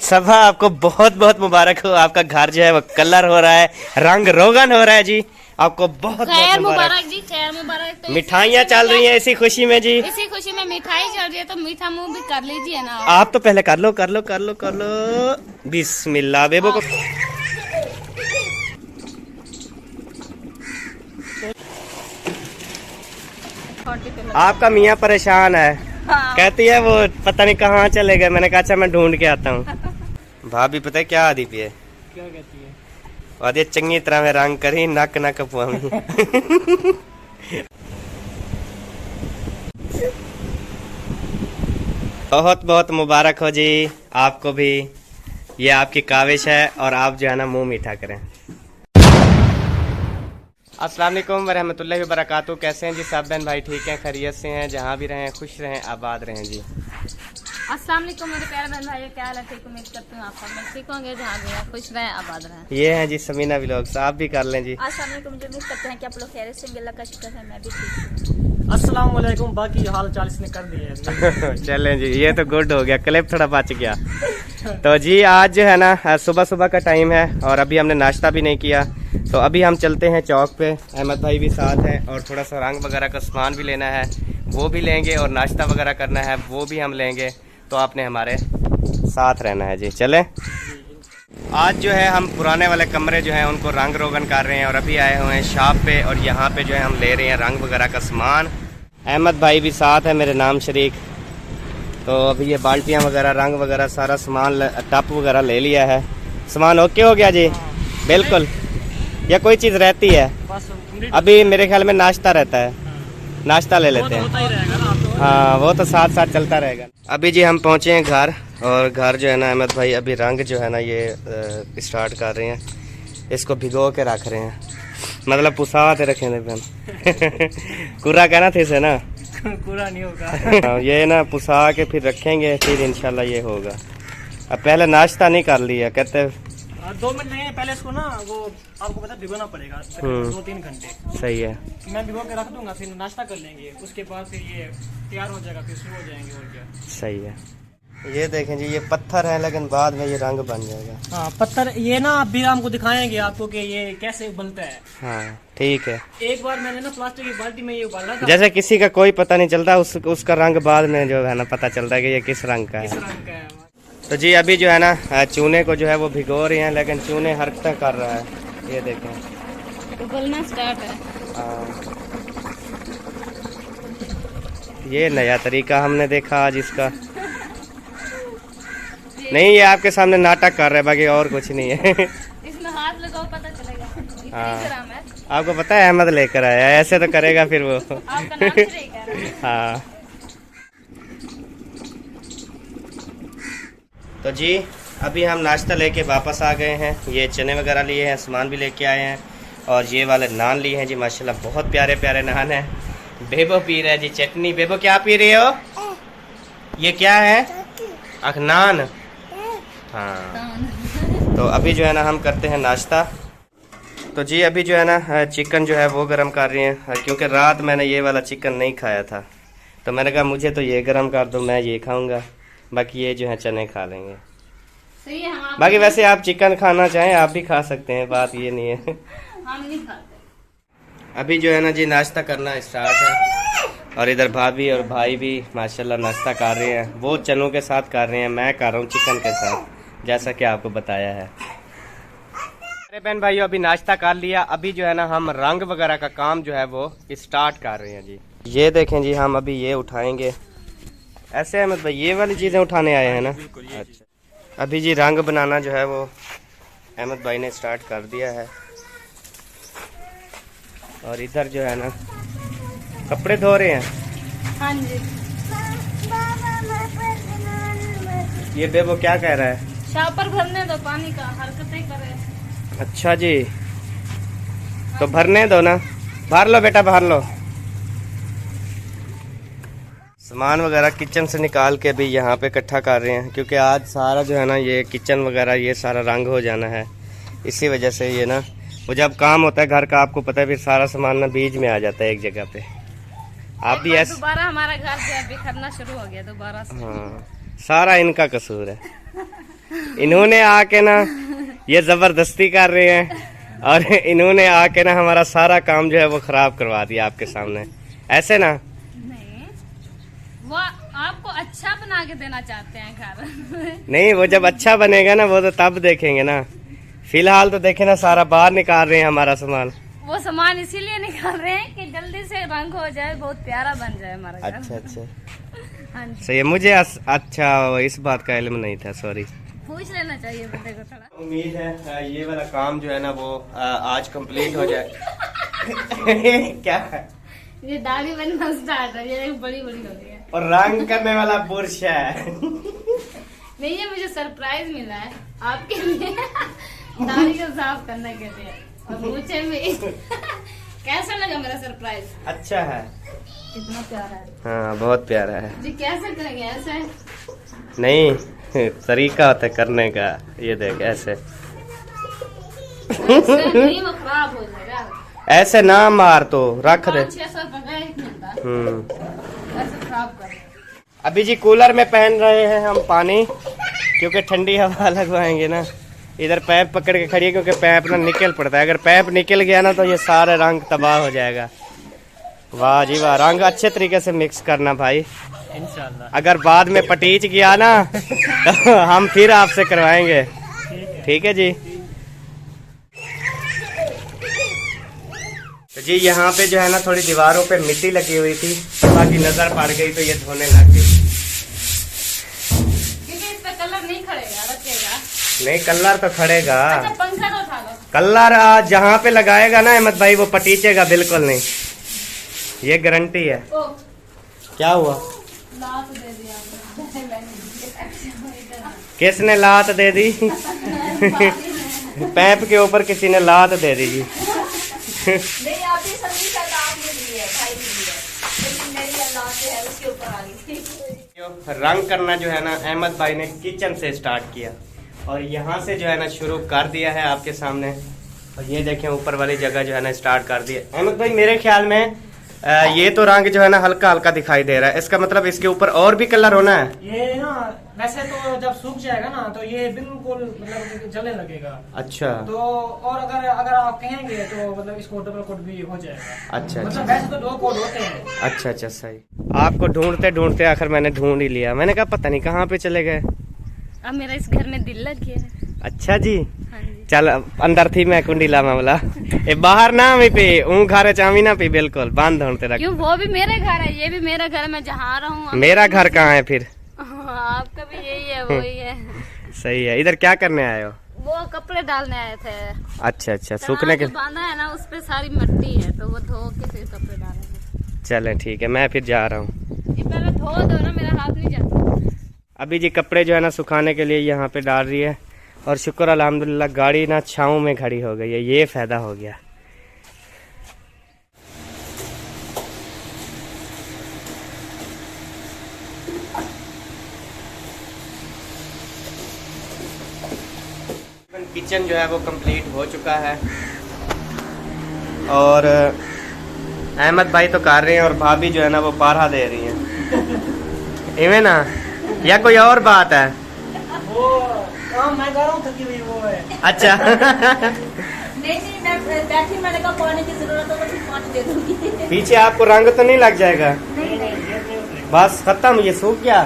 सबा आपको बहुत बहुत मुबारक हो। आपका घर जो है वो कलर हो रहा है, रंग रोगन हो रहा है जी। आपको बहुत बहुत मुबारक जी, खैर मुबारक। तो मिठाइयाँ चल रही हैं इसी खुशी में जी। इसी खुशी में मिठाई चल रही है तो मीठा मुंह भी कर लीजिए ना। आप तो पहले कर लो कर लो कर लो कर लो। बिस्मिल्लाह। बेबो को आपका मियाँ परेशान है। हाँ। कहती है वो पता नहीं कहाँ चले गए। मैंने कहा अच्छा मैं ढूंढ के आता हूँ। भाभी पता है क्या आदि पिए? क्या कहती है? आदि चंगी तरह में रंग करी नक नक पुआमी। बहुत बहुत मुबारक हो जी आपको भी। ये आपकी काविश है और आप जो है ना मुंह मीठा करें। अस्सलाम वालेकुम वरहमतुल्लाहि वबरकातुहू। कैसे हैं जी सब बहन भाई? ठीक हैं, खैरियत से हैं, जहाँ भी रहें खुश रहें आबाद रहें जी। अस्सलाम वालेकुम मेरे प्यारे बहन भाई, क्या हाल है? ठीक उम्मीद करती हूँ आप सब लोग ठीक होंगे, जहाँ भी हैं खुश रहें आबाद रहें। ये हैं जी समीना व्लॉग्स। आप भी कर लें जी। अस्सलाम वालेकुम, मुझे उम्मीद करते हैं कि आप लोग खैरियत से, अल्लाह का शुक्र है मैं भी ठीक हूँ। अस्सलाम वालेकुम। बाकी हाल चाल इसने कर दिए। चलें जी, ये तो गुड हो गया, क्लिप थोड़ा बच गया। तो जी आज जो है ना सुबह सुबह का टाइम है और अभी हमने नाश्ता भी नहीं किया। तो अभी हम चलते हैं चौक पे। अहमद भाई भी साथ हैं और थोड़ा सा रंग वगैरह का सामान भी लेना है, वो भी लेंगे और नाश्ता वगैरह करना है वो भी हम लेंगे। तो आपने हमारे साथ रहना है जी। चलें। आज जो है हम पुराने वाले कमरे जो हैं उनको रंग रोगन कर रहे हैं और अभी आए हुए हैं शॉप पे और यहाँ पे जो है हम ले रहे हैं रंग वगैरह का सामान। अहमद भाई भी साथ है मेरे नाम शरीक। तो अभी ये बाल्टियाँ वगैरह रंग वगैरह सारा सामान टप वगैरह ले लिया है। सामान ओके हो गया जी? बिल्कुल। या कोई चीज़ रहती है? अभी मेरे ख्याल में नाश्ता रहता है, नाश्ता ले लेते हैं। हाँ वो तो साथ साथ चलता रहेगा। अभी जी हम पहुँचे हैं घर और घर जो है ना अहमद भाई अभी रंग जो है ना ये स्टार्ट कर रहे हैं। इसको भिगो के रख रहे हैं, मतलब पुसाते रखे बहन। कुरा कहना थे इसे ना। पूरा नहीं होगा। ये ना पुसा के फिर रखेंगे, फिर इंशाल्लाह ये होगा। अब पहले नाश्ता नहीं कर लिया कहते। 2 मिनट लगेंगे पहले इसको ना, वो आपको पता भिगोना पड़ेगा 2-3 घंटे। सही है। मैं भिगो के रख दूंगा, फिर नाश्ता कर लेंगे, उसके बाद फिर ये तैयार हो जाएगा, फिर शुरू हो जाएंगे। और क्या सही है। ये देखें जी ये पत्थर है लेकिन बाद में ये रंग बन जाएगा। हाँ पत्थर ये ना अभी हमको दिखाएंगे आपको कि ये कैसे बनता है। हाँ ठीक है। एक बार मैंने ना प्लास्टिक की बाल्टी में ये उबाला था। जैसे किसी का कोई पता नहीं चलता उसका रंग बाद में जो है ना पता चलता है कि ये किस रंग का किस है। रंग का है। तो जी अभी जो है ना चूने को जो है वो भिगो रहे हैं लेकिन चूने हरकतें कर रहा है। ये देखें उबलना स्टार्ट है। ये नया तरीका हमने देखा आज इसका। नहीं ये आपके सामने नाटक कर रहे हैं, बाकी और कुछ नहीं है। इसमें हाथ लगाओ पता चलेगा। हाँ आपको पता है अहमद लेकर आया है, ऐसे तो करेगा फिर वो। आपका नाम शरीक है। हाँ तो जी अभी हम नाश्ता लेके वापस आ गए हैं। ये चने वगैरह लिए हैं, सामान भी लेके आए हैं और ये वाले नान लिए हैं जी। माशाल्लाह बहुत प्यारे प्यारे नान हैं। बेबो पी रहा है जी चटनी। बेबो क्या पी रही हो? ये क्या है? अखनान। हाँ तो अभी जो है ना हम करते हैं नाश्ता। तो जी अभी जो है ना चिकन जो है वो गरम कर रहे हैं क्योंकि रात मैंने ये वाला चिकन नहीं खाया था। तो मैंने कहा मुझे तो ये गरम कर दो, मैं ये खाऊंगा, बाकी ये जो है चने खा लेंगे। सही है। हम बाकी वैसे आप चिकन खाना चाहें आप भी खा सकते हैं, बात ये नहीं है। हम नहीं खाते। अभी जो है ना जी नाश्ता करना स्टार्ट है और इधर भाभी और भाई भी माशाल्लाह नाश्ता कर रहे हैं। वो चनों के साथ कर रहे हैं, मैं कर रहा हूँ चिकन के साथ, जैसा कि आपको बताया है। अरे बहन भाइयों अभी नाश्ता कर लिया। अभी जो है ना हम रंग वगैरह का काम जो है वो स्टार्ट कर रहे हैं जी। ये देखें जी हम अभी ये उठाएंगे ऐसे है, मतलब ये वाली चीज़ें उठाने आए हैं ना। अच्छा अभी जी रंग बनाना जो है वो अहमद भाई ने स्टार्ट कर दिया है और इधर जो है ना कपड़े धो रहे हैं। हाँ जी। ये बेबो क्या कह रहा है? शापर भरने दो, पानी का हरकतें करे। अच्छा जी तो भरने दो ना, भर लो बेटा भर लो। सामान वगैरह किचन से निकाल के भी यहाँ पे इकट्ठा कर रहे हैं क्योंकि आज सारा जो है ना ये किचन वगैरह ये सारा रंग हो जाना है। इसी वजह से ये ना वो जब काम होता है घर का आपको पता है फिर सारा सामान ना बीच में आ जाता है एक जगह पे। आप भी ऐसे दोबारा हमारा घर जो है बिखरना शुरू हो गया दोबारा से। हाँ सारा इनका कसूर है। इन्होंने आके ना ये जबरदस्ती कर रहे हैं और इन्होंने आके ना हमारा सारा काम जो है वो खराब करवा दिया आपके सामने, ऐसे ना। नहीं, वो आपको अच्छा बना के देना चाहते हैं घर। नहीं, वो जब अच्छा बनेगा ना वो तो तब देखेंगे ना, फिलहाल तो देखे ना सारा बाहर निकाल रहे हैं हमारा सामान। वो सामान इसीलिए निकाल रहे हैं कि जल्दी से रंग हो जाए, बहुत प्यारा बन जाए हमारा घर। अच्छा अच्छा, हाँ जी, सही है। मुझे अच्छा इस बात का इल्म नहीं था, सॉरी। पूछ लेना चाहिए बंदे को थोड़ा। उम्मीद है ये वाला काम जो है ना वो आज कंप्लीट हो जाए। क्या है? ये दाढ़ी बनना स्टार्ट है, ये बड़ी बड़ी हो गई है और रंग करने वाला बुरश है। नहीं, ये मुझे सरप्राइज मिला है आपके लिए। दाढ़ी को साफ करने के लिए और मूछे में। कैसा लगा मेरा सरप्राइज? अच्छा है, कितना प्यारा है। हाँ बहुत प्यारा है जी। कैसे करेंगे? ऐसे? नहीं, तरीका होता है करने का। ये देख ऐसे। नहीं, वो खराब हो जाएगा। ऐसे ना मार, तो रख दे। 500-600 रुपए मिलता है। ऐसे खराब कर। अभी जी कूलर में पहन रहे हैं हम पानी, क्योंकि ठंडी हवा लगवाएंगे ना। इधर पैप पकड़ के खड़ी है क्योंकि पैप ना निकल पड़ता है, अगर पैप निकल गया ना तो ये सारे रंग तबाह हो जाएगा। वाह जी वाह, रंग अच्छे तरीके से मिक्स करना भाई, इंशाल्लाह। अगर बाद में पटीच गया ना तो हम फिर आपसे करवाएंगे। ठीक है जी। तो जी यहाँ पे जो है ना थोड़ी दीवारों पे मिट्टी लगी हुई थी, बाकी नजर पड़ गई तो ये धोने लग गई। क्योंकि इस पे कलर नहीं खड़ेगा, रखेगा नहीं, कलर तो खड़ेगा। अच्छा, पंखा तो उठा लो। कलर जहाँ पे लगाएगा ना अहमद भाई वो पटीचेगा बिल्कुल नहीं, ये गारंटी है। ओ, क्या हुआ? लात दे दिया आपने। किसने लात दे दी? पैप के ऊपर किसी ने लात दे दी जी। नहीं, आप ही समझी का लात नहीं दी है, भाई ने दी है, लेकिन मेरी लात जो है उसके ऊपर आ गई थी। रंग करना जो है ना अहमद भाई ने किचन से स्टार्ट किया और यहाँ से जो है ना शुरू कर दिया है आपके सामने। और ये देखें ऊपर वाली जगह जो है ना स्टार्ट कर दिया अहमद भाई। मेरे ख्याल में ये तो रंग जो है ना हल्का हल्का दिखाई दे रहा है, इसका मतलब इसके ऊपर और भी कलर होना है। ये ना वैसे तो जब सूख जाएगा ना तो ये बिल्कुल मतलब जलने लगेगा। अच्छा, तो और अगर आप कहेंगे तो मतलब इसको डबल कोट भी हो जाएगा। अच्छा मतलब अच्छा वैसे तो 2 कोट होते हैं। अच्छा अच्छा, सही। आपको ढूंढते ढूंढते आखिर मैंने ढूंढ ही लिया। मैंने कहा पता नहीं कहाँ पे चले गए। अब मेरा इस घर में दिल लग गया है। अच्छा जी, हाँ जी। चल अंदर थी मैं कुंडी ला मामला ए बाहर ना मी पे घर चामी ना पी, बिल्कुल बांध ढूंढते रख। क्यों? वो भी मेरे घर है, ये भी मेरा घर है, मैं जहाँ रहूँ। मेरा घर कहाँ है फिर? आपका भी यही है, वही है। सही है। इधर क्या करने आए हो? वो कपड़े डालने आए थे। अच्छा अच्छा, सूखने के। जो बांधा है ना उस पे सारी मिट्टी है, तो वो धो के फिर कपड़े डालेंगे। चलें ठीक है, मैं फिर जा रहा हूँ। ये पहले धो दो ना, मेरा हाथ नहीं जाता। अभी जी कपड़े जो है ना सुखाने के लिए यहाँ पे डाल रही है और शुक्र अल्हम्दुलिल्लाह गाड़ी ना छाँव में खड़ी हो गई है, ये फायदा हो गया। किचन जो है वो कंप्लीट हो चुका है और अहमद भाई तो कर रहे हैं और भाभी जो है ना वो पारा दे रही हैं। इवें ना, या कोई और बात है? वो मैं कह रहा हूँ थकी हुई वो है। अच्छा। नहीं मैं बैठी, मैंने कहा पानी की जरूरत हो तो फिर पानी दे दूंगी। पीछे आपको रंग तो नहीं लग जाएगा? बस खत्म, ये सूख गया।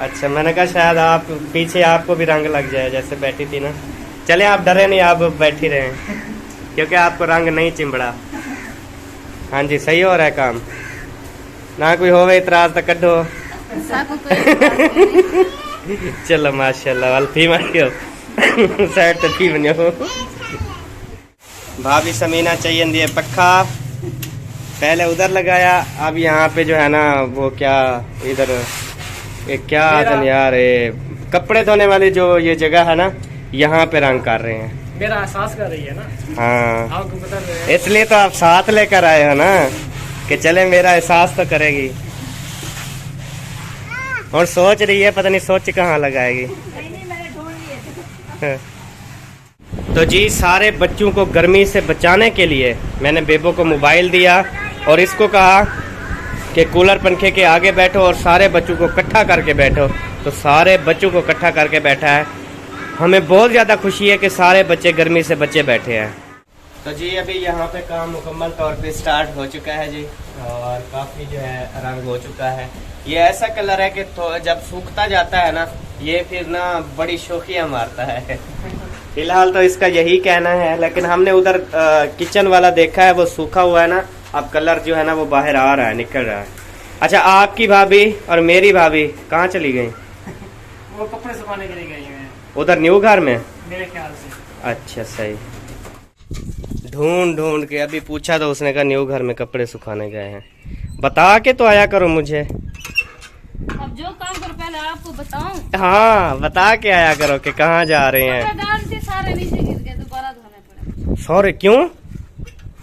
अच्छा, मैंने कहा शायद आप पीछे आपको भी रंग लग जाए जैसे बैठी थी ना। चले आप डरे नहीं, आप बैठी रहे क्योंकि आपको रंग नहीं चिंबड़ा। हाँ जी, सही हो रहा है काम, ना कोई होवे इतराज तो कड्डो। चलो माशाल्लाह, अल्फी मारियो साइड तो थी बनियो। भाभी समीना चाहिए दिए पक्का, पहले उधर लगाया, अब यहाँ पे जो है ना वो क्या इधर क्या यार कपड़े धोने वाली जो ये जगह है ना, यहाँ पे रंग कर रहे हैं। मेरा एहसास कर रही है ना। हाँ, आपको बता रहे हैं। इसलिए तो आप साथ लेकर आए हो ना कि चले मेरा एहसास तो करेगी। और सोच रही है पता नहीं सोच कहाँ लगाएगी। तो जी सारे बच्चों को गर्मी से बचाने के लिए मैंने बेबो को मोबाइल दिया और इसको कहा कि कूलर पंखे के आगे बैठो और सारे बच्चों को इकट्ठा करके बैठो। तो सारे बच्चों को इकट्ठा करके बैठा है हमें बहुत ज़्यादा खुशी है कि सारे बच्चे गर्मी से बच्चे बैठे हैं। तो जी अभी यहाँ पे काम मुकम्मल तौर पे स्टार्ट हो चुका है जी, और काफ़ी जो है रंग हो चुका है। ये ऐसा कलर है कि तो जब सूखता जाता है ना, ये फिर ना बड़ी शोखियाँ मारता है। फिलहाल तो इसका यही कहना है, लेकिन हमने उधर किचन वाला देखा है, वो सूखा हुआ है ना, अब कलर जो है ना वो बाहर आ रहा है, निकल रहा है। अच्छा, आपकी भाभी और मेरी भाभी कहाँ चली गई? वो कपड़े सुखाने के लिए गई हैं उधर न्यू घर में, मेरे ख्याल से। अच्छा सही। ढूंढ ढूंढ के अभी पूछा तो उसने कहा न्यू घर में कपड़े सुखाने गए हैं। बता के तो आया करो मुझे। अब जो काम करो पहले आपको बताऊं। हाँ बता के आया करो कि कहाँ जा रहे हैं। कपड़े डाल के सारे नीचे गिर गए, दोबारा धोने पड़े। सॉरी, क्यों?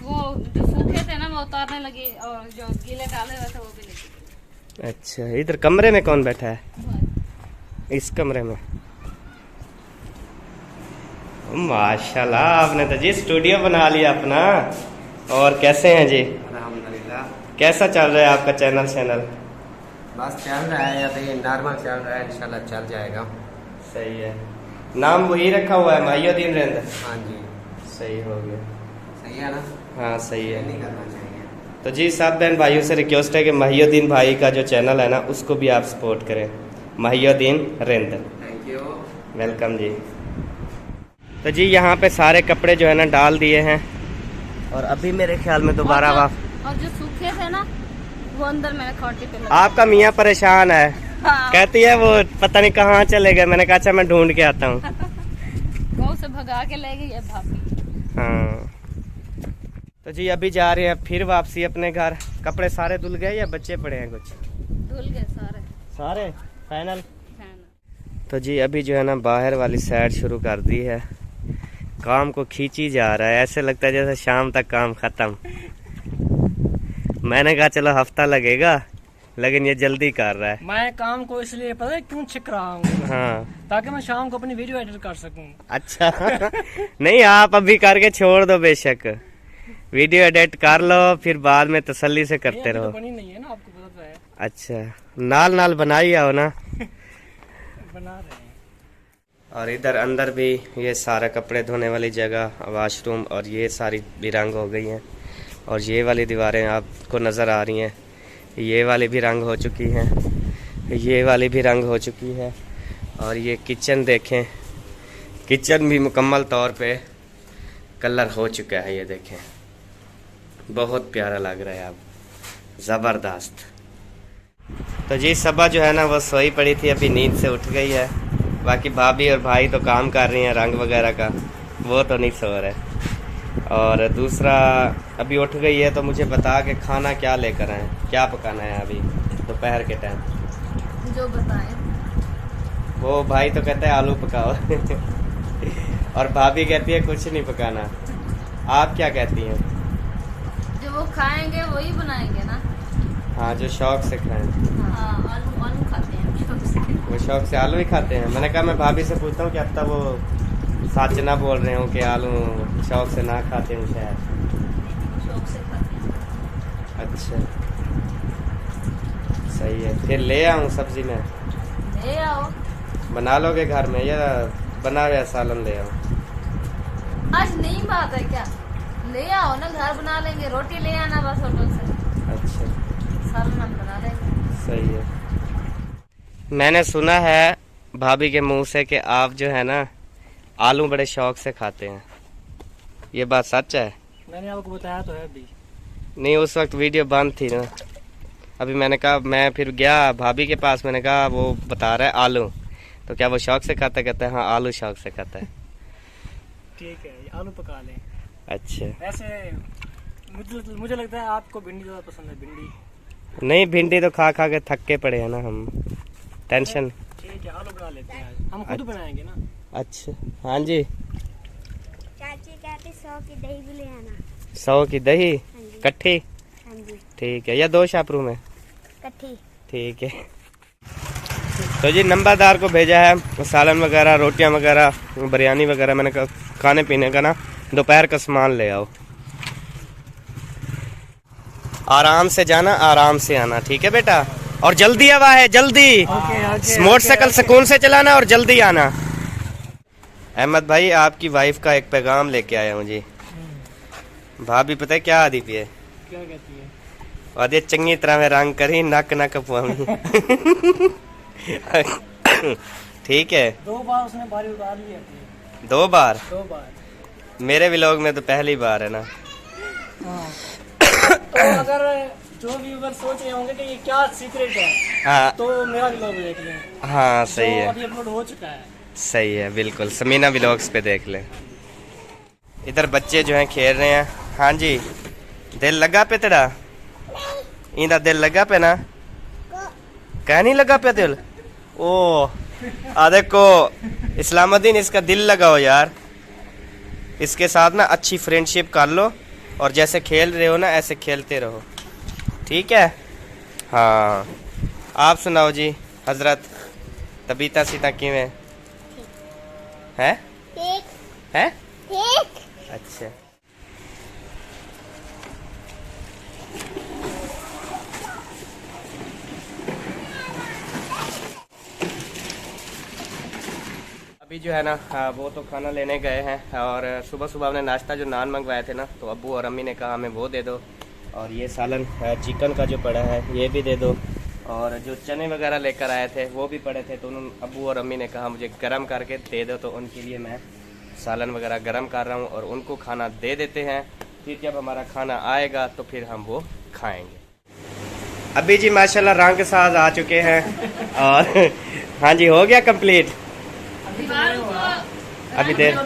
वो जो सूखे थे ना वो उतारने लगे, और जो गीले डाले हुए थे वो भी लगे। अच्छा, इधर कमरे में कौन बैठा है? इस कमरे में। माशाल्लाह, आपने तो जी स्टूडियो बना लिया अपना। और कैसे हैं जी? अल्हम्दुलिल्लाह, कैसा चल रहा है आपका चैनल? बस चल रहा है, अभी नॉर्मल चल रहा है, इंशाल्लाह चल जाएगा। सही है। नाम वही रखा हुआ है, महियुद्दीन रेंद? हाँ जी, सही हो गया। सही है ना? हाँ सही है। नहीं करना चाहिए। तो जी सब बहन भाइयों से रिक्वेस्ट है कि महियुद्दीन भाई का जो चैनल है ना, उसको भी आप सपोर्ट करें। महियुद्दीन रेंद, थैंक यू। वेलकम जी। तो जी यहाँ पे सारे कपड़े जो है ना डाल दिए हैं, और अभी मेरे ख्याल में दोबारा और जो सूखे थे ना वो अंदर मैंने खौटी पे लगा। आपका मियाँ परेशान है। हाँ। कहती है वो पता नहीं कहाँ चले गए। मैंने कहा अच्छा मैं ढूंढ के आता हूँ। गाँव से भगा के ले गई है भाभी। हाँ, तो जी अभी जा रहे हैं फिर वापसी अपने घर। कपड़े सारे धुल गए या बच्चे पड़े हैं कुछ? धुल गए सारे फाइनल। फाइनल। तो जी अभी जो है ना बाहर वाली साइड शुरू कर दी है। काम को खींची जा रहा है, ऐसे लगता है जैसे शाम तक काम खत्म। मैंने कहा चलो हफ्ता लगेगा, लेकिन ये जल्दी कर रहा है। मैं काम को इसलिए पता है क्यों छिक रहा हूँ, हाँ, ताकि मैं शाम को अपनी वीडियो एडिट कर सकूँ। अच्छा। नहीं, आप अभी करके छोड़ दो, बेशक वीडियो एडिट कर लो, फिर बाद में तसल्ली से करते ये अभी रहो। तो बनी नहीं है ना, आपको पता तो है। अच्छा, नाल नाल बनाई आओ ना। बना रहे हैं। और इधर अंदर भी ये सारा कपड़े धोने वाली जगह, वॉशरूम, और ये सारी भी रंग हो गई हैं। और ये वाली दीवारें आपको नज़र आ रही हैं, ये वाली भी रंग हो चुकी हैं, ये वाली भी रंग हो चुकी है। और ये किचन देखें, किचन भी मुकम्मल तौर पे कलर हो चुका है। ये देखें, बहुत प्यारा लग रहा है, अब ज़बरदस्त। तो जी सबा जो है ना वो सोई पड़ी थी, अभी नींद से उठ गई है। बाकी भाभी और भाई तो काम कर रही हैं रंग वगैरह का, वो तो नहीं सो रहे। और दूसरा अभी उठ गई है, तो मुझे बता के खाना क्या लेकर आए, क्या पकाना है अभी दोपहर के टाइम? जो बताए। वो भाई तो कहता है आलू पकाओ। और भाभी कहती है कुछ नहीं पकाना। आप क्या कहती हैं? जो वो खाएंगे वही बनाएंगे ना। हाँ, जो शौक से खाएं। हाँ, आलू आलू खाते हैं शौक से। वो शौक से आलू ही खाते हैं। मैंने कहा मैं भाभी से पूछता हूँ कि अब तक वो सच ना बोल रहे हो कि आलू शौक से ना खाते हूँ शायद। शौक से खाते हैं। अच्छा, सही है। फिर ले आऊँ सब्जी में? ले आओ। बना लोगे घर में या बना हुआ सालन ले आओ? आज नई बात है क्या? ले आओ ना, घर बना लेंगे। रोटी ले आना बस होटल से। अच्छा, सालन हम बना लेंगे। सही है। मैंने सुना है भाभी के मुंह से कि आप जो है ना आलू बड़े शौक से खाते हैं, ये बात सच है? मैंने आपको बताया तो है अभी। नहीं, उस वक्त वीडियो बंद थी ना। अभी मैंने कहा, मैं फिर गया भाभी के पास, मैंने कहा वो बता रहा है आलू, तो क्या वो शौक से खाता? कहता है हाँ आलू शौक से खाता है। ठीक है, आलू पका लें। अच्छा, वैसे मुझे लगता है आपको भिंडी ज़्यादा पसंद है। भिंडी नहीं, भिंडी तो खा खा के थक के पड़े हैं ना हम, टेंशन। ठीक है, आलू बना लेते हैं आज। हम खुद बनाएंगे ना। अच्छा, हाँ जी। चाची कहती 100 की दही भी ले आना। 100 की दही जी। कट्ठी? हाँ जी, ठीक है, या 2 शापरू में? कट्ठी। ठीक है। तो जी नंबरदार को भेजा है सालन वगैरह, रोटियां वगैरह, बिरयानी वगैरह। मैंने कहा खाने पीने का ना दोपहर का सामान ले आओ। आराम से जाना, आराम से आना, ठीक है बेटा? और जल्दी हवा है, जल्दी। मोटरसाइकिल सुकून से चलाना और जल्दी आना। अहमद भाई आपकी वाइफ का एक पैगाम लेके आया मुझे। भाभी पता है क्या आदि पे है? क्या कहती है? आदि चंगी तरह में रंग करी नक नक पुआवी। ठीक है। 2 बार उसने बारी उतार ली अपनी। 2 बार? 2 बार। मेरे व्लॉग में तो पहली बार है ना। हाँ। तो अगर जो भी अगर सोच रहे होंगे कि ये क्या सीक्रेट है, हाँ तो मेरा व्लॉग देख लें। हाँ सही जो है, अभी अपलोड हो चुका है। सही है, बिल्कुल समीना व्लॉग्स पे देख ले। इधर बच्चे जो हैं खेल रहे हैं। हाँ जी, दिल लगा पे तेरा? इंदा दिल लगा पे ना? कह नहीं लगा पे दिल? ओ आ देखो इस्लामुद्दीन, इसका दिल लगाओ यार, इसके साथ ना अच्छी फ्रेंडशिप कर लो और जैसे खेल रहे हो ना ऐसे खेलते रहो, ठीक है? हाँ आप सुनाओ जी हजरत, तबीता सीता किवें है? ठीक है? ठीक। अच्छा अभी जो है ना वो तो खाना लेने गए हैं और सुबह सुबह हमने नाश्ता जो नान मंगवाए थे ना, तो अब्बू और अम्मी ने कहा हमें वो दे दो और ये सालन चिकन का जो पड़ा है ये भी दे दो, और जो चने वगैरह लेकर आए थे वो भी पड़े थे, तो उन्होंने अब्बू और अम्मी ने कहा मुझे गरम करके दे दो, तो उनके लिए मैं सालन वगैरह गरम कर रहा हूँ और उनको खाना दे देते हैं। फिर जब हमारा खाना आएगा तो फिर हम वो खाएंगे। अभी जी माशाल्लाह रंग साज आ चुके हैं और हाँ जी हो गया कंप्लीट। दीवारों को अभी देर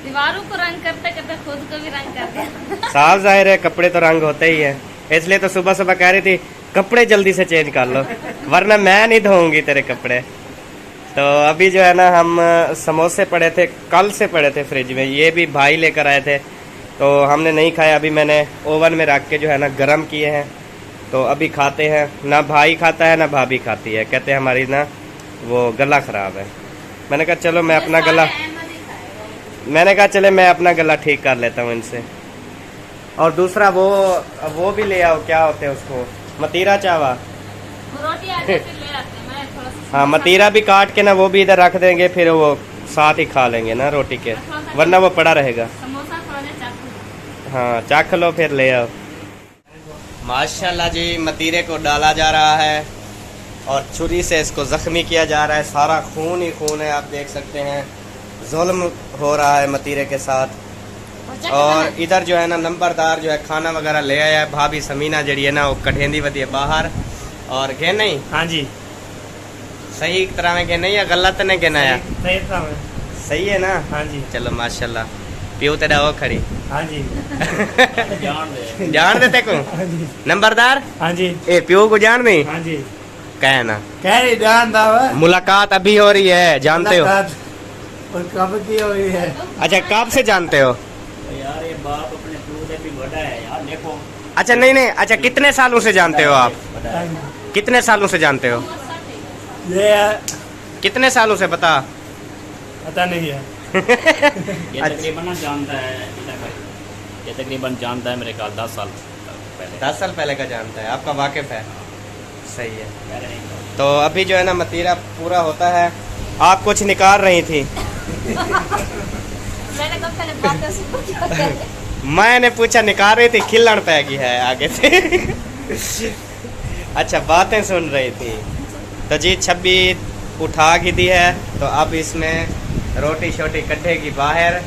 दीवारों को रंग करते करते खुद को भी रंग कर दिया। साफ जाहिर है कपड़े तो रंग होते ही है, इसलिए तो सुबह सुबह कह रही थी कपड़े जल्दी से चेंज कर लो वरना मैं नहीं धोऊंगी तेरे कपड़े। तो अभी जो है ना हम समोसे पड़े थे, कल से पड़े थे फ्रिज में, ये भी भाई लेकर आए थे तो हमने नहीं खाया, अभी मैंने ओवन में रख के जो है ना गर्म किए हैं, तो अभी खाते हैं। ना भाई खाता है ना भाभी खाती है, कहते हैं हमारी ना वो गला ख़राब है। मैंने कहा चलो मैं अपना गला, मैंने कहा चले मैं अपना गला ठीक कर लेता हूँ इनसे। और दूसरा वो भी ले आओ, क्या होते हैं उसको, मतीरा चावा। रोटी आके फिर ले आते हैं, मैं थोड़ा सा हाँ मतीरा भी काट के ना वो भी इधर रख देंगे, फिर वो साथ ही खा लेंगे ना रोटी के, वरना वो पड़ा रहेगा। समोसा थोड़ा सा चाकू। हाँ चाख लो फिर ले आओ। माशाल्लाह जी मतीरे को डाला जा रहा है और छुरी से इसको जख्मी किया जा रहा है, सारा खून ही खून है, आप देख सकते हैं जुल्म हो रहा है मतीरे के साथ। और इधर जो है ना नंबरदार जो है खाना वगैरह ले आया है, भाभी समीना जड़ी है ना वो कठेंदी वधी है बाहर, और गे नहीं हाँ जी सही तरह में गे नहीं या गलत ने गिना है? सही तरह में। सही है ना? हाँ जी चलो माशाल्लाह। प्यो तेरा वो खड़ी हाँ जी जान देते को नंबरदार? हाँ जी ए प्यो को जान नहीं हाँ जी कहना, कह रही जानता है मुलाकात अभी हो रही है, जानते हो? और कब की हो रही है? अच्छा कब से जानते हो? यार ये बाप अपने दूध से भी बड़ा है यार, देखो। अच्छा नहीं, अच्छा कितने सालों से जानते हो आप? कितने सालों से जानते हो? ये कितने सालों से बता? पता नहीं है। ये तकरीबन ना जानता है, ये तकरीबन जानता है मेरे ख्याल 10 साल पहले। 10 साल पहले का जानता है, आपका वाकिफ है, सही है। तो अभी जो है ना मतीरा पूरा होता है। आप कुछ निकाल रही थी? मैंने कहा पहले बातें सुनो। मैंने पूछा निकाल रही थी, खिलड़ पैगी है आगे से। अच्छा बातें सुन रही थी। तो जी छब्बी उठा की दी है, तो अब इसमें रोटी शोटी कटेगी बाहर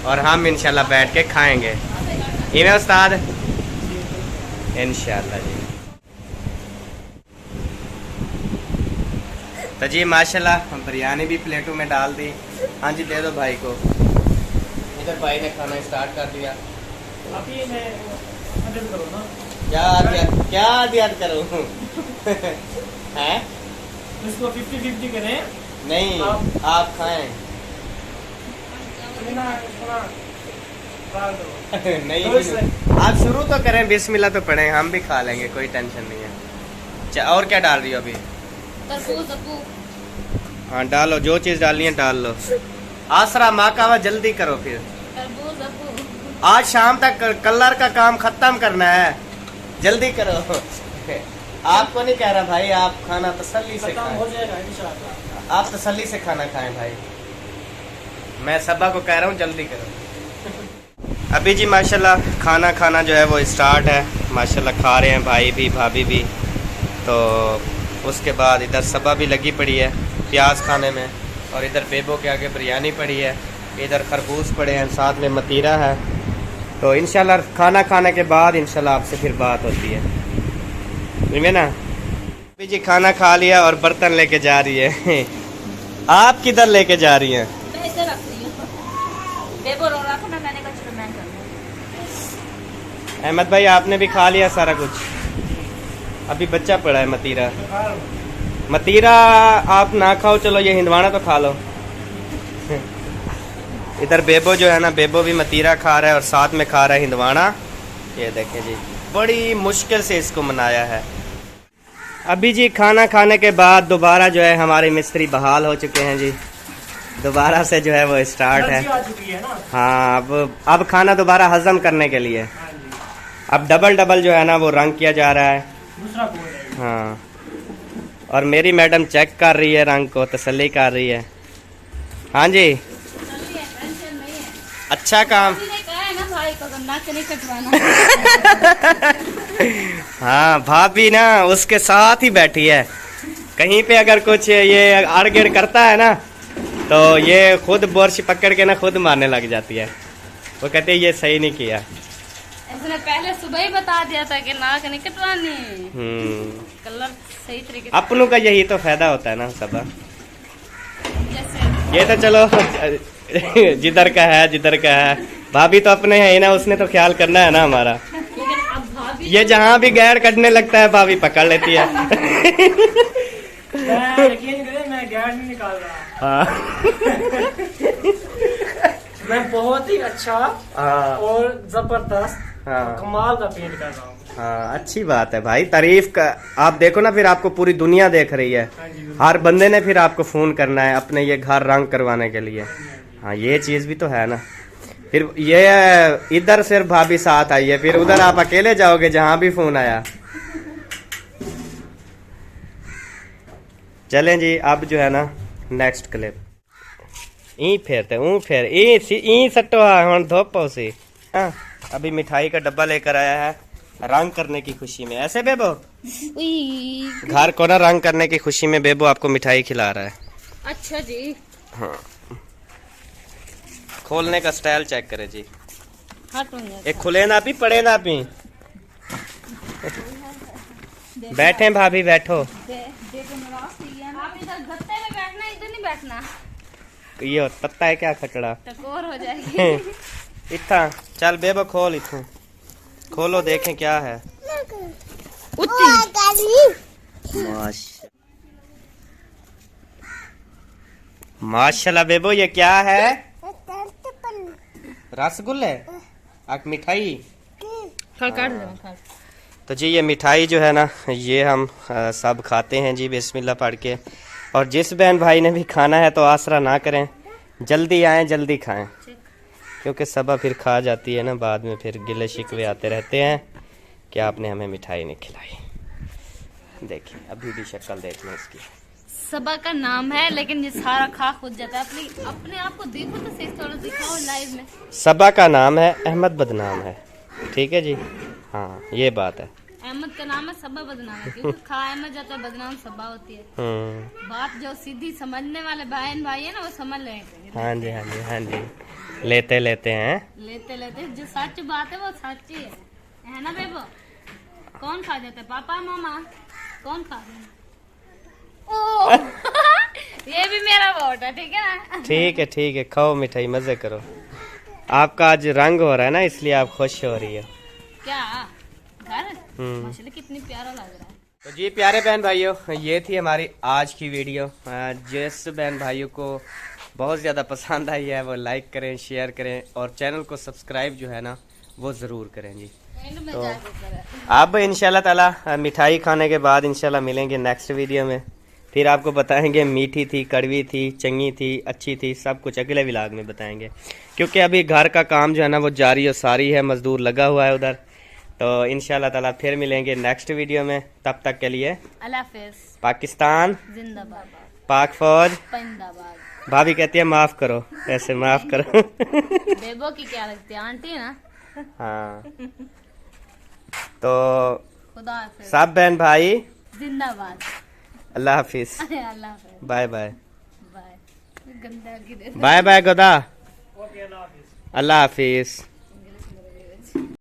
और हम इंशाल्लाह बैठ के खाएंगे। इन्हें उस्ताद इंशाल्लाह जी। तो जी माशाल्लाह हम बिरयानी भी प्लेटों में डाल दी। हाँ जी दे दो भाई को। इधर भाई ने खाना स्टार्ट कर दिया। अभी मैं मदद करो ना। क्या आदियात करूँ? हैं? इसको 50-50 करें। नहीं आप खाएं। नहीं आप शुरू तो करें, बिस्मिल्लाह तो पढ़ें, हम भी खा लेंगे, कोई टेंशन नहीं है। और क्या डाल रही हो अभी? तरबूज अब्बू। हाँ डालो, जो चीज़ डालनी है डाल लो। आसरा माँ का जल्दी करो फिर, तरबूज अब्बू। आज शाम तक कलर का काम खत्म करना है, जल्दी करो। आपको नहीं कह रहा भाई, आप खाना तसल्ली से खत्म खाएं। हो जाएगा इंशाल्लाह। आप तसल्ली से खाना खाएं भाई। मैं सबा को कह रहा हूँ जल्दी करो। अभी जी माशाल्लाह खाना जो है वो स्टार्ट है, माशाल्लाह खा रहे हैं भाई भी भाभी भी। तो उसके बाद इधर सबा भी लगी पड़ी है प्याज खाने में, और इधर बेबो के आगे बिरयानी पड़ी है, इधर खरबूज पड़े हैं, साथ में मतीरा है। तो इंशाल्लाह खाना खाने के बाद इंशाल्लाह आपसे फिर बात होती है, ठीक है ना। अभी जी खाना खा लिया और बर्तन लेके जा रही है। आप किधर लेके जा रही हैं? मैं इधर रख रही हूँ। बेबो रो रहा था ना, मैंने कहा चलो मैं कर लूँ। अहमद भाई आपने भी खा लिया सारा कुछ, अभी बच्चा पड़ा है मतीरा। मतीरा आप ना खाओ, चलो ये हिंदवाना तो खा लो। इधर बेबो जो है ना, बेबो भी मतीरा खा रहा है और साथ में खा रहा है हिंदवाना। ये देखें जी, बड़ी मुश्किल से इसको मनाया है। अभी जी खाना खाने के बाद दोबारा जो है हमारे मिस्त्री बहाल हो चुके हैं जी, दोबारा से जो है वो स्टार्ट है। आ चुकी है ना। हाँ, अब खाना दोबारा हजम करने के लिए अब डबल जो है ना वो रंग किया जा रहा है। दूसरा बोल रहे हैं। हाँ, और मेरी मैडम चेक कर रही है रंग को, तसल्ली कर रही है। हाँ जी, टेंशन नहीं है। अच्छा काम। मैंने कहा है ना भाई को नाक नहीं कटवाना। हाँ, भाभी ना उसके साथ ही बैठी है, कहीं पे अगर कुछ ये अड़गिड़ करता है ना तो ये खुद बुरश पकड़ के ना खुद मारने लग जाती है। वो कहते हैं ये सही नहीं किया। इसने पहले सुबह ही बता दिया था कि नाक नहीं कटवानी, कलर सही तरीके से। अपनों का यही तो फायदा होता है ना सब। जैसे ये तो चलो जिधर का है, भाभी तो अपने है ही ना, उसने तो ख्याल करना है ना हमारा। लेकिन अब भाभी ये जहाँ भी गैर कटने लगता है भाभी पकड़ लेती है। मैं यकीन करें, मैं गैर नहीं निकाल रहा। हाँ। मैं बहुत ही अच्छा हाँ, और जबरदस्त हाँ। कमाल का पेंट कर रहा हूँ। हाँ, अच्छी बात है भाई, तारीफ का आप देखो ना, फिर आपको पूरी दुनिया देख रही है। हाँ जी, हर बंदे ने फिर आपको फोन करना है अपने ये घर रंग करवाने के लिए। हाँ, ये चीज भी तो है ना। फिर ये इधर सिर्फ भाभी साथ आई है, फिर उधर आप अकेले जाओगे जहां भी फोन आया। चलें जी, अब जो है ना नेक्स्ट क्लिप ई फेरते फेर ई सट्टो हम धोप सी। हाँ, अभी मिठाई का डब्बा लेकर आया है रंग करने की खुशी में। ऐसे बेबो घर को ना रंग करने की खुशी में बेबो आपको मिठाई खिला रहा है। अच्छा जी, हाँ, खोलने का स्टाइल चेक करे जी। हटूंगे। एक खुले ना पी पड़े ना पी। बैठे भाभी बैठो। आप इधर गत्ते में बैठना, इधर नहीं बैठना, ये पत्ता है क्या खटड़ा। टकोर हो जाएगी। इतना चल बेबो खोल, इथू खोलो देखें क्या है। माशाल्लाह बेबो ये क्या है? रसगुल्ले मिठाई। तो जी ये मिठाई जो है ना ये हम सब खाते हैं जी बिस्मिल्लाह पढ़ के। और जिस बहन भाई ने भी खाना है तो आसरा ना करें, जल्दी आएं जल्दी खाएं, क्योंकि सबा फिर खा जाती है ना, बाद में फिर गिले शिकवे आते रहते हैं कि आपने हमें मिठाई नहीं खिलाई। देखिए अभी भी शक्ल देख लें इसकी। सबा का नाम है लेकिन ये सारा खा खुद जाता है। अपने आप को देखो तो सही, थोड़ा दिखाओ लाइव में। सबा का नाम है, अहमद बदनाम है। ठीक है जी, हाँ ये बात है। अहमद का नाम है, सबा बदनाम है, क्योंकि खा अहमद जाता है, बदनाम सबा होती है। बात जो सीधी समझने वाले बहन भाई है ना वो समझ लेंगे। हाँ जी हाँ जी हाँ जी, लेते लेते हैं। लेते लेते जो सच बात है वो सच्ची है ना बेबो? कौन खा जाता है, पापा मामा? कौन खा जाता है? ये भी मेरा वोट है, ठीक है ना? ठीक है खाओ मिठाई, मजे करो। आपका आज रंग हो रहा है ना, इसलिए आप खुश हो रही हो। क्या घर माशाल्लाह कितनी प्यारा लग रहा है। तो जी प्यारे बहन भाइयों, ये थी हमारी आज की वीडियो। जिस बहन भाइयों को बहुत ज़्यादा पसंद आई है वो लाइक करें, शेयर करें और चैनल को सब्सक्राइब जो है ना वो ज़रूर करें जी। तो अब इंशाल्लाह ताला मिठाई खाने के बाद इंशाल्लाह मिलेंगे नेक्स्ट वीडियो में, फिर आपको बताएंगे मीठी थी, कड़वी थी, चंगी थी, अच्छी थी, सब कुछ अगले व्लॉग में बताएंगे। क्योंकि अभी घर का काम जो है ना वो जारी और सारी है, मजदूर लगा हुआ है उधर। तो इंशाल्लाह ताला फिर मिलेंगे नेक्स्ट वीडियो में, तब तक के लिए अल्लाह हाफिज़। पाकिस्तान जिंदाबाद, पाक फौज जिंदाबाद। भाभी कहती है माफ करो, ऐसे माफ करो। बेबो की क्या लगती है, आंटी ना। हाँ तो खुदा हाफिज। सब बहन भाई जिंदाबाद। अल्लाह हाफिज, अल्लाह हाफिज। Bye bye. बाय। गंदा की दे। बाय बाय गोदा, ओके, अल्लाह हाफिज। अल्लाह हाफिज।